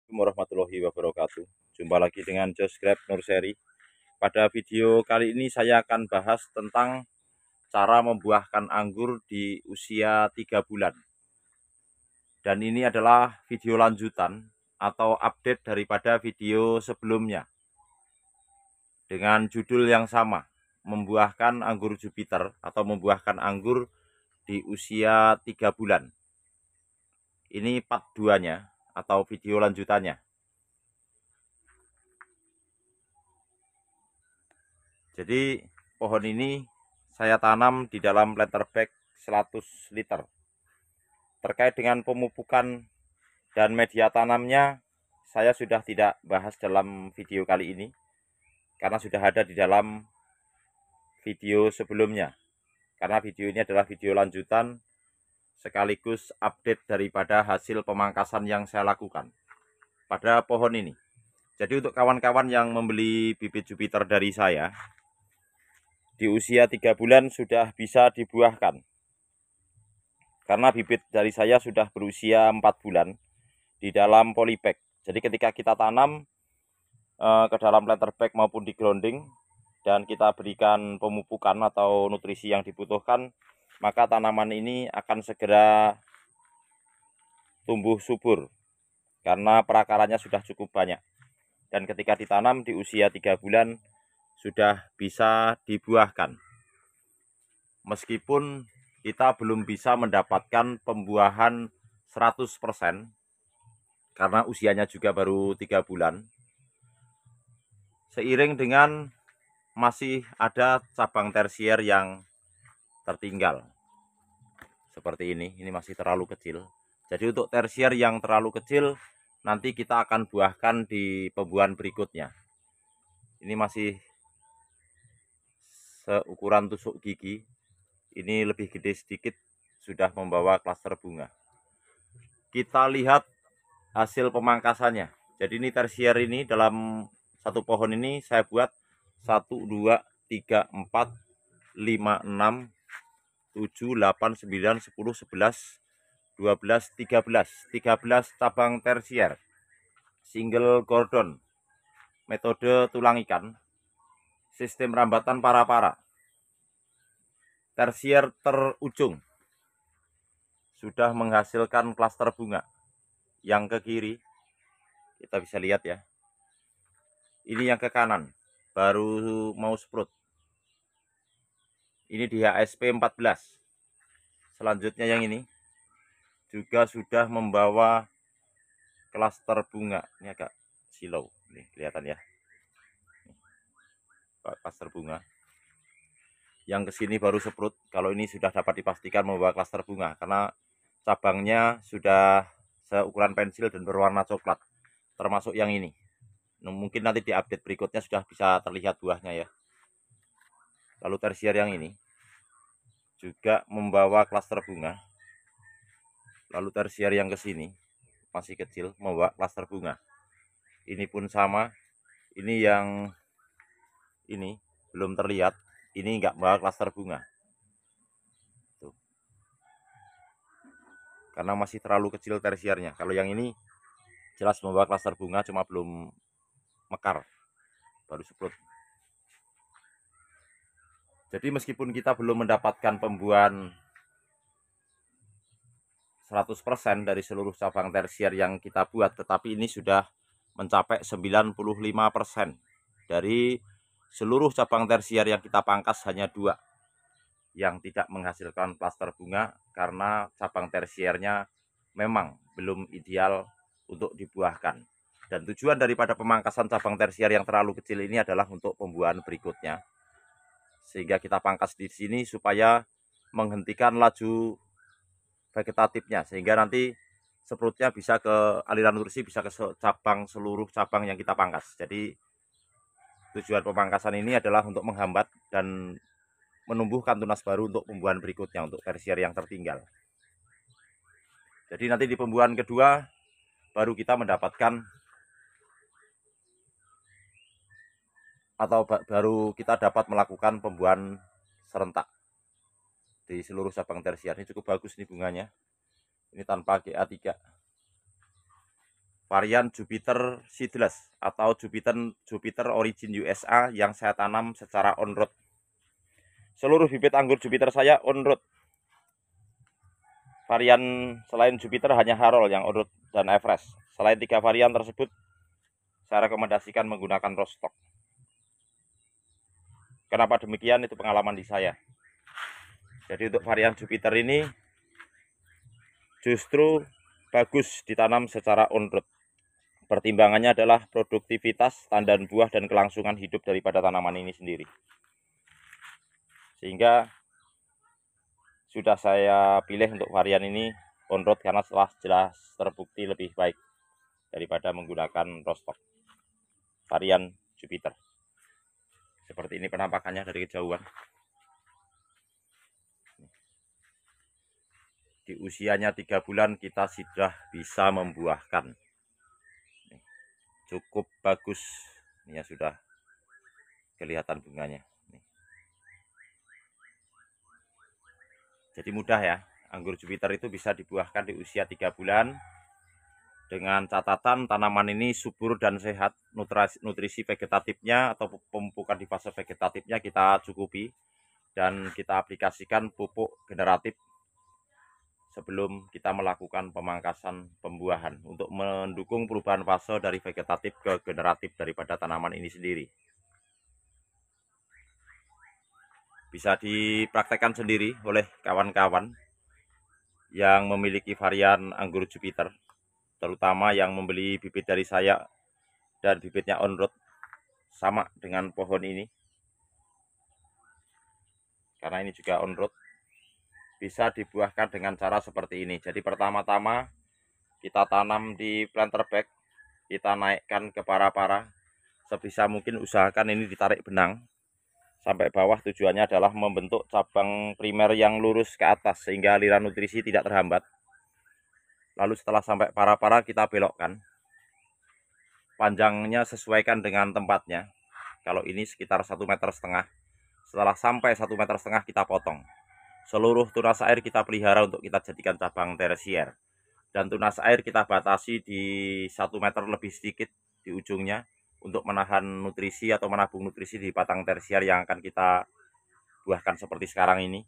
Warahmatullahi wabarakatuh. Jumpa lagi dengan Josgrab Nurseri. Pada video kali ini saya akan bahas tentang cara membuahkan anggur di usia 3 bulan. Dan ini adalah video lanjutan atau update daripada video sebelumnya dengan judul yang sama, membuahkan anggur Jupiter atau membuahkan anggur di usia 3 bulan. Ini part 2-nya atau video lanjutannya. Jadi pohon ini saya tanam di dalam planter bag 100 liter. Terkait dengan pemupukan dan media tanamnya, saya sudah tidak bahas dalam video kali ini karena sudah ada di dalam video sebelumnya. Karena video ini adalah video lanjutan sekaligus update daripada hasil pemangkasan yang saya lakukan pada pohon ini. Jadi untuk kawan-kawan yang membeli bibit Jupiter dari saya, di usia 3 bulan sudah bisa dibuahkan. Karena bibit dari saya sudah berusia 4 bulan di dalam polybag. Jadi ketika kita tanam ke dalam planter bag maupun di grounding dan kita berikan pemupukan atau nutrisi yang dibutuhkan, maka tanaman ini akan segera tumbuh subur karena perakarannya sudah cukup banyak. Dan ketika ditanam di usia 3 bulan sudah bisa dibuahkan. Meskipun kita belum bisa mendapatkan pembuahan 100% karena usianya juga baru 3 bulan. Seiring dengan masih ada cabang tersier yang tertinggal. Seperti ini masih terlalu kecil. Jadi untuk tersier yang terlalu kecil nanti kita akan buahkan di pembuahan berikutnya. Ini masih seukuran tusuk gigi. Ini lebih gede sedikit, sudah membawa klaster bunga. Kita lihat hasil pemangkasannya. Jadi ini tersier ini dalam satu pohon ini saya buat 1, 2, 3, 4, 5, 6, 7, 8, 9, 10, 11, 12, 13 cabang tersier single gordon, metode tulang ikan, sistem rambatan para-para. Tersier terujung sudah menghasilkan klaster bunga. Yang ke kiri kita bisa lihat ya, ini yang ke kanan baru mau sprout. Ini di HSP 14. Selanjutnya yang ini juga sudah membawa klaster bunga. Ini agak silau, nih kelihatan ya, klaster bunga. Yang kesini baru sprout. Kalau ini sudah dapat dipastikan membawa klaster bunga karena cabangnya sudah seukuran pensil dan berwarna coklat, termasuk yang ini. Mungkin nanti di update berikutnya sudah bisa terlihat buahnya ya. Lalu tersier yang ini juga membawa klaster bunga. Lalu tersier yang ke sini masih kecil membawa klaster bunga. Ini pun sama. Ini yang ini belum terlihat. Ini enggak membawa klaster bunga. Tuh. Karena masih terlalu kecil tersiernya. Kalau yang ini jelas membawa klaster bunga, cuma belum mekar, baru sprout. Jadi meskipun kita belum mendapatkan pembuahan 100% dari seluruh cabang tersier yang kita buat, tetapi ini sudah mencapai 95% dari seluruh cabang tersier yang kita pangkas. Hanya 2 yang tidak menghasilkan klaster bunga karena cabang tersiernya memang belum ideal untuk dibuahkan. Dan tujuan daripada pemangkasan cabang tersier yang terlalu kecil ini adalah untuk pembuahan berikutnya. Sehingga kita pangkas di sini supaya menghentikan laju vegetatifnya, sehingga nanti sproutnya bisa ke aliran nutrisi, bisa ke seluruh cabang yang kita pangkas. Jadi tujuan pemangkasan ini adalah untuk menghambat dan menumbuhkan tunas baru untuk pembuahan berikutnya, untuk tersier yang tertinggal. Jadi nanti di pembuahan kedua baru kita mendapatkan atau baru kita dapat melakukan pembuahan serentak di seluruh cabang tersier. Ini cukup bagus nih bunganya. Ini tanpa GA3. varian Jupiter seedless atau Jupiter origin USA yang saya tanam secara on-road. Seluruh bibit anggur Jupiter saya on-road. Varian selain Jupiter hanya Harold yang on-road dan Everest. Selain 3 varian tersebut, saya rekomendasikan menggunakan rostock. Kenapa demikian? Itu pengalaman di saya. Jadi untuk varian Jupiter ini justru bagus ditanam secara on-road. Pertimbangannya adalah produktivitas, tandan buah, dan kelangsungan hidup daripada tanaman ini sendiri. Sehingga sudah saya pilih untuk varian ini on-road karena telah jelas terbukti lebih baik daripada menggunakan rostock. Varian Jupiter. Seperti ini penampakannya dari kejauhan. Di usianya 3 bulan kita sudah bisa membuahkan. Cukup bagus. Ini ya sudah kelihatan bunganya. Jadi mudah ya. Anggur Jupiter itu bisa dibuahkan di usia 3 bulan. Dengan catatan tanaman ini subur dan sehat. Nutrisi vegetatifnya atau pemupukan di fase vegetatifnya kita cukupi. Dan kita aplikasikan pupuk generatif sebelum kita melakukan pemangkasan pembuahan untuk mendukung perubahan fase dari vegetatif ke generatif daripada tanaman ini sendiri. Bisa dipraktekkan sendiri oleh kawan-kawan yang memiliki varian anggur Jupiter, terutama yang membeli bibit dari saya dan bibitnya on-road sama dengan pohon ini, karena ini juga on-road. Bisa dibuahkan dengan cara seperti ini. Jadi pertama-tama kita tanam di planter bag, kita naikkan ke para-para, sebisa mungkin usahakan ini ditarik benang sampai bawah. Tujuannya adalah membentuk cabang primer yang lurus ke atas sehingga aliran nutrisi tidak terhambat. Lalu setelah sampai para-para kita belokkan, panjangnya sesuaikan dengan tempatnya. Kalau ini sekitar 1,5 meter. Setelah sampai 1,5 meter kita potong. Seluruh tunas air kita pelihara untuk kita jadikan cabang tersier. Dan tunas air kita batasi di 1 meter lebih sedikit di ujungnya untuk menahan nutrisi atau menabung nutrisi di batang tersier yang akan kita buahkan seperti sekarang ini.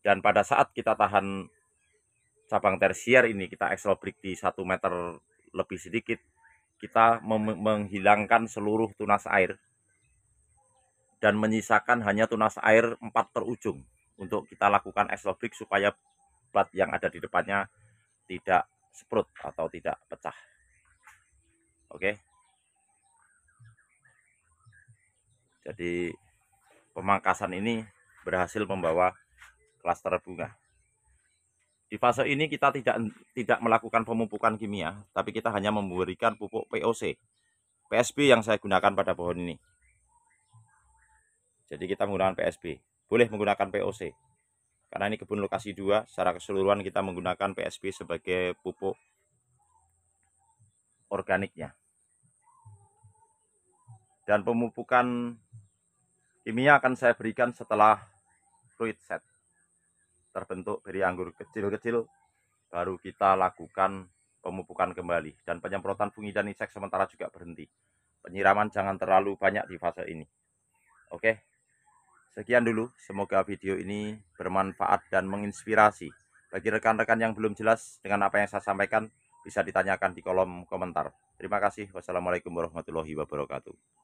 Dan pada saat kita tahan cabang tersier ini, kita exobrik di 1 meter lebih sedikit, kita menghilangkan seluruh tunas air dan menyisakan hanya tunas air 4 terujung untuk kita lakukan exobrik supaya bat yang ada di depannya tidak sprut atau tidak pecah. Oke. Jadi pemangkasan ini berhasil membawa klaster bunga. Di fase ini kita tidak melakukan pemupukan kimia, tapi kita hanya memberikan pupuk POC, PSB yang saya gunakan pada pohon ini. Jadi kita menggunakan PSB, boleh menggunakan POC. Karena ini kebun lokasi 2, secara keseluruhan kita menggunakan PSB sebagai pupuk organiknya. Dan pemupukan kimia akan saya berikan setelah fruit set terbentuk dari anggur kecil-kecil, baru kita lakukan pemupukan kembali. Dan penyemprotan fungi dan insek sementara juga berhenti. Penyiraman jangan terlalu banyak di fase ini. Oke. Sekian dulu, semoga video ini bermanfaat dan menginspirasi. Bagi rekan-rekan yang belum jelas dengan apa yang saya sampaikan, bisa ditanyakan di kolom komentar. Terima kasih. Wassalamualaikum warahmatullahi wabarakatuh.